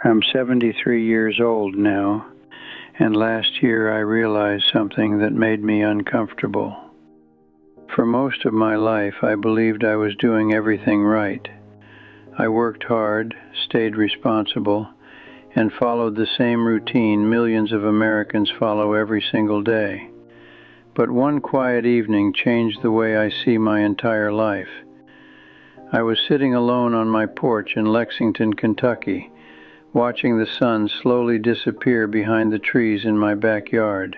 I'm 73 years old now, and last year I realized something that made me uncomfortable. For most of my life, I believed I was doing everything right. I worked hard, stayed responsible, and followed the same routine millions of Americans follow every single day. But one quiet evening changed the way I see my entire life. I was sitting alone on my porch in Lexington, Kentucky, watching the sun slowly disappear behind the trees in my backyard.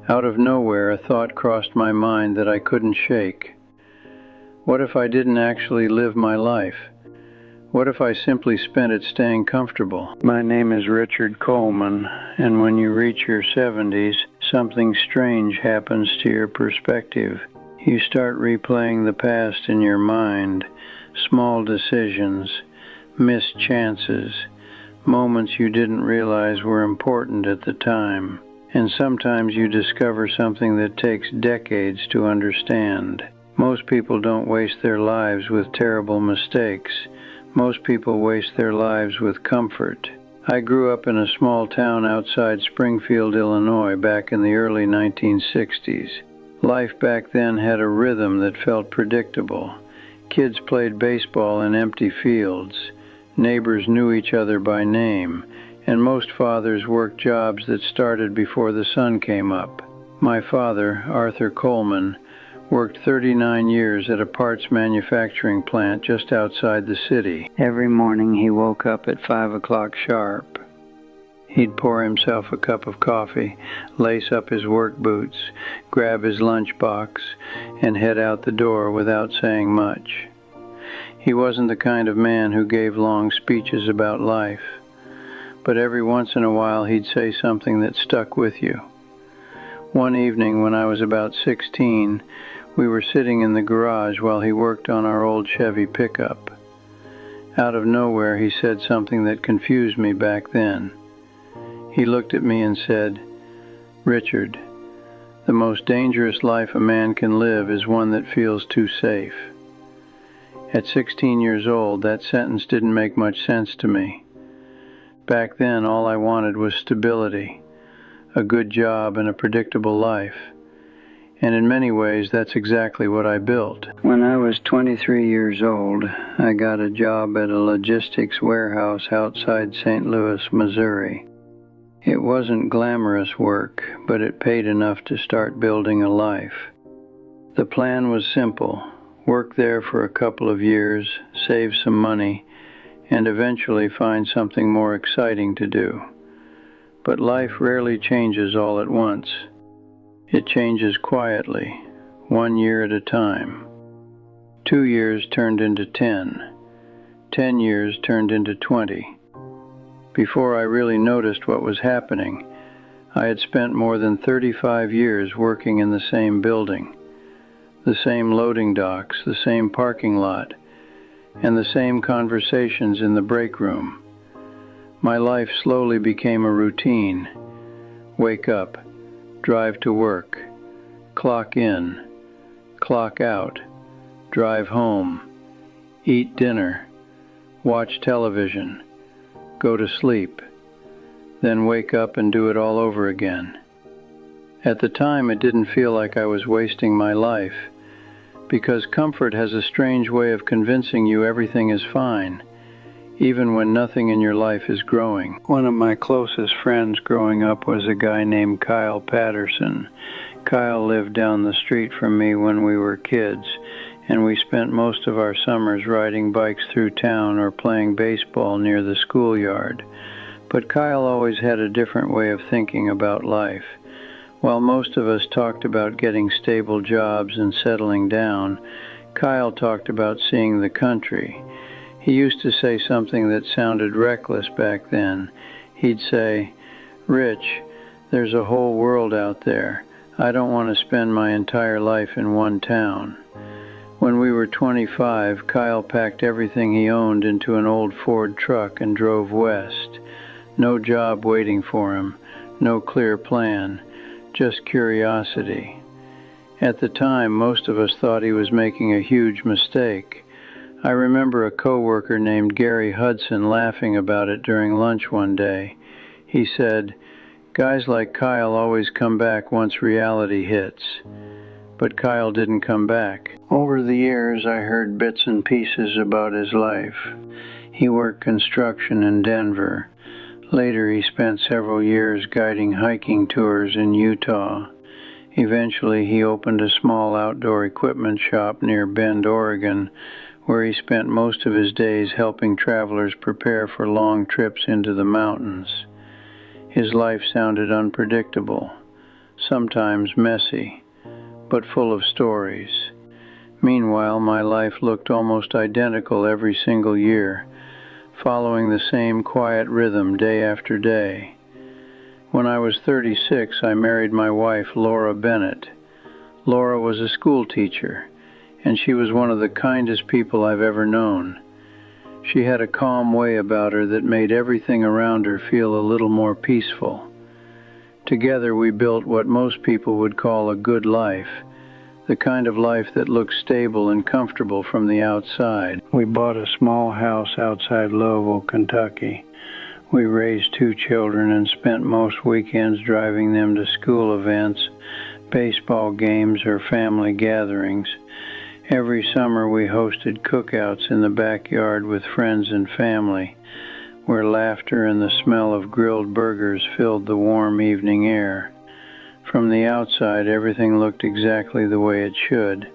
Out of nowhere, a thought crossed my mind that I couldn't shake. What if I didn't actually live my life? What if I simply spent it staying comfortable? My name is Richard Coleman, and when you reach your 70s, something strange happens to your perspective. You start replaying the past in your mind, small decisions, missed chances, moments you didn't realize were important at the time. And sometimes you discover something that takes decades to understand. Most people don't waste their lives with terrible mistakes. Most people waste their lives with comfort. I grew up in a small town outside Springfield, Illinois, back in the early 1960s. Life back then had a rhythm that felt predictable. Kids played baseball in empty fields. Neighbors knew each other by name, and most fathers worked jobs that started before the sun came up. My father, Arthur Coleman, worked 39 years at a parts manufacturing plant just outside the city. Every morning he woke up at 5 o'clock sharp. He'd pour himself a cup of coffee, lace up his work boots, grab his lunchbox, and head out the door without saying much. He wasn't the kind of man who gave long speeches about life, but every once in a while he'd say something that stuck with you. One evening when I was about 16, we were sitting in the garage while he worked on our old Chevy pickup. Out of nowhere, he said something that confused me back then. He looked at me and said, "Richard, the most dangerous life a man can live is one that feels too safe." At 16 years old, that sentence didn't make much sense to me. Back then, all I wanted was stability, a good job, and a predictable life. And in many ways, that's exactly what I built. When I was 23 years old, I got a job at a logistics warehouse outside St. Louis, Missouri. It wasn't glamorous work, but it paid enough to start building a life. The plan was simple: work there for a couple of years, save some money, and eventually find something more exciting to do. But life rarely changes all at once. It changes quietly, 1 year at a time. 2 years turned into 10. 10 years turned into 20. Before I really noticed what was happening, I had spent more than 35 years working in the same building, the same loading docks, the same parking lot, and the same conversations in the break room. My life slowly became a routine. Wake up, drive to work, clock in, clock out, drive home, eat dinner, watch television, go to sleep, then wake up and do it all over again. At the time, it didn't feel like I was wasting my life, because comfort has a strange way of convincing you everything is fine, even when nothing in your life is growing. One of my closest friends growing up was a guy named Kyle Patterson. Kyle lived down the street from me when we were kids, and we spent most of our summers riding bikes through town or playing baseball near the schoolyard. But Kyle always had a different way of thinking about life. While most of us talked about getting stable jobs and settling down, Kyle talked about seeing the country. He used to say something that sounded reckless back then. He'd say, "Rich, there's a whole world out there. I don't want to spend my entire life in one town." When we were 25, Kyle packed everything he owned into an old Ford truck and drove west. No job waiting for him, no clear plan, just curiosity. At the time, most of us thought he was making a huge mistake. I remember a coworker named Gary Hudson laughing about it during lunch one day. He said, "Guys like Kyle always come back once reality hits." But Kyle didn't come back. Over the years, I heard bits and pieces about his life. He worked construction in Denver. Later, he spent several years guiding hiking tours in Utah. Eventually, he opened a small outdoor equipment shop near Bend, Oregon, where he spent most of his days helping travelers prepare for long trips into the mountains. His life sounded unpredictable, sometimes messy, but full of stories. Meanwhile, my life looked almost identical every single year, following the same quiet rhythm day after day. When I was 36, I married my wife, Laura Bennett. Laura was a school teacher, and she was one of the kindest people I've ever known. She had a calm way about her that made everything around her feel a little more peaceful. Together we built what most people would call a good life, the kind of life that looks stable and comfortable from the outside. We bought a small house outside Louisville, Kentucky. We raised 2 children and spent most weekends driving them to school events, baseball games, or family gatherings. Every summer we hosted cookouts in the backyard with friends and family, where laughter and the smell of grilled burgers filled the warm evening air. From the outside, everything looked exactly the way it should,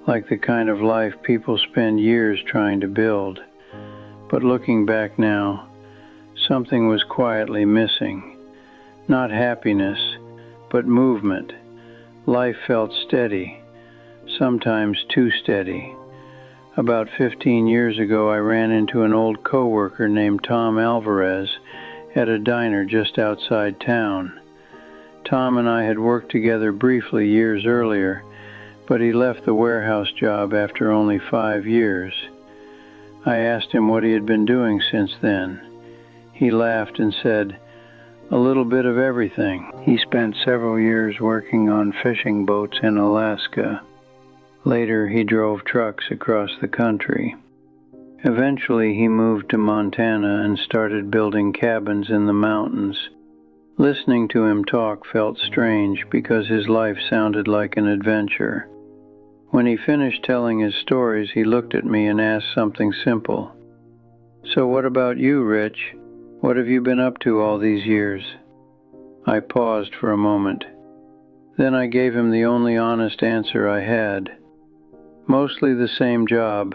like the kind of life people spend years trying to build. But looking back now, something was quietly missing. Not happiness, but movement. Life felt steady, sometimes too steady. About 15 years ago, I ran into an old coworker named Tom Alvarez at a diner just outside town. Tom and I had worked together briefly years earlier, but he left the warehouse job after only 5 years. I asked him what he had been doing since then. He laughed and said, "A little bit of everything." He spent several years working on fishing boats in Alaska. Later, he drove trucks across the country. Eventually, he moved to Montana and started building cabins in the mountains. Listening to him talk felt strange because his life sounded like an adventure. When he finished telling his stories, he looked at me and asked something simple. "So what about you, Rich? What have you been up to all these years?" I paused for a moment. Then I gave him the only honest answer I had. Mostly the same job.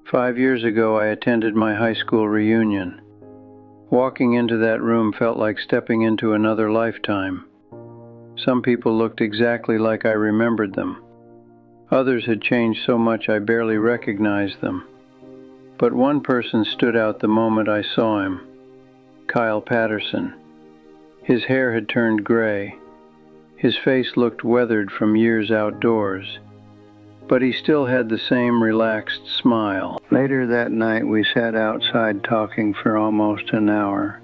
5 years ago, I attended my high school reunion. Walking into that room felt like stepping into another lifetime. Some people looked exactly like I remembered them. Others had changed so much I barely recognized them. But one person stood out the moment I saw him. Kyle Patterson. His hair had turned gray. His face looked weathered from years outdoors. But he still had the same relaxed smile. Later that night, we sat outside talking for almost an hour.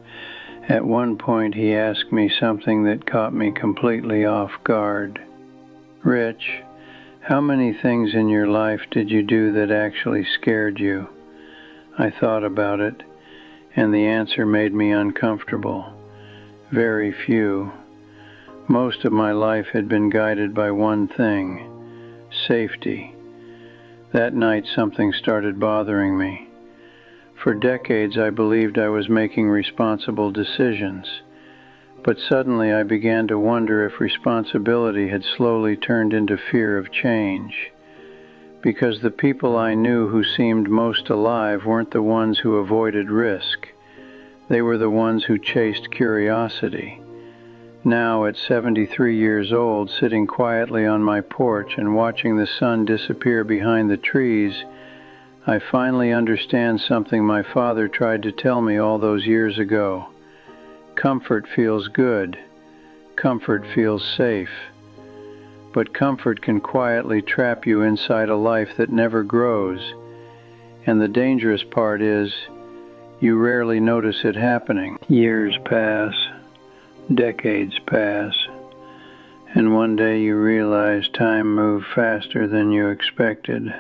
At one point, he asked me something that caught me completely off guard. "Rich, how many things in your life did you do that actually scared you?" I thought about it, and the answer made me uncomfortable. Very few. Most of my life had been guided by one thing: safety. That night something started bothering me. For decades I believed I was making responsible decisions, but suddenly I began to wonder if responsibility had slowly turned into fear of change. Because the people I knew who seemed most alive weren't the ones who avoided risk. They were the ones who chased curiosity. Now, at 73 years old, sitting quietly on my porch and watching the sun disappear behind the trees, I finally understand something my father tried to tell me all those years ago. Comfort feels good. Comfort feels safe. But comfort can quietly trap you inside a life that never grows. And the dangerous part is, you rarely notice it happening. Years pass. Decades pass, and one day you realize time moved faster than you expected.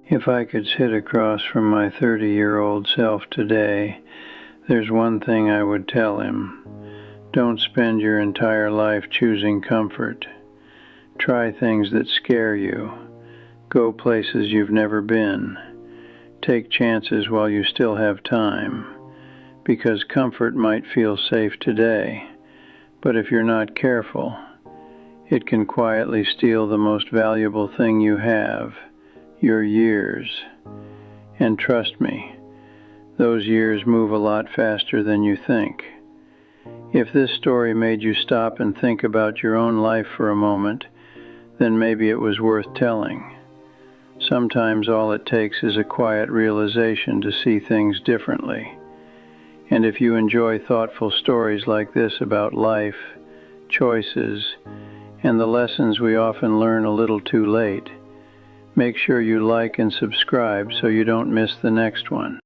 If I could sit across from my 30-year-old self today, there's one thing I would tell him. Don't spend your entire life choosing comfort. Try things that scare you. Go places you've never been. Take chances while you still have time, because comfort might feel safe today, but if you're not careful, it can quietly steal the most valuable thing you have, your years. And trust me, those years move a lot faster than you think. If this story made you stop and think about your own life for a moment, then maybe it was worth telling. Sometimes all it takes is a quiet realization to see things differently. And if you enjoy thoughtful stories like this about life, choices, and the lessons we often learn a little too late, make sure you like and subscribe so you don't miss the next one.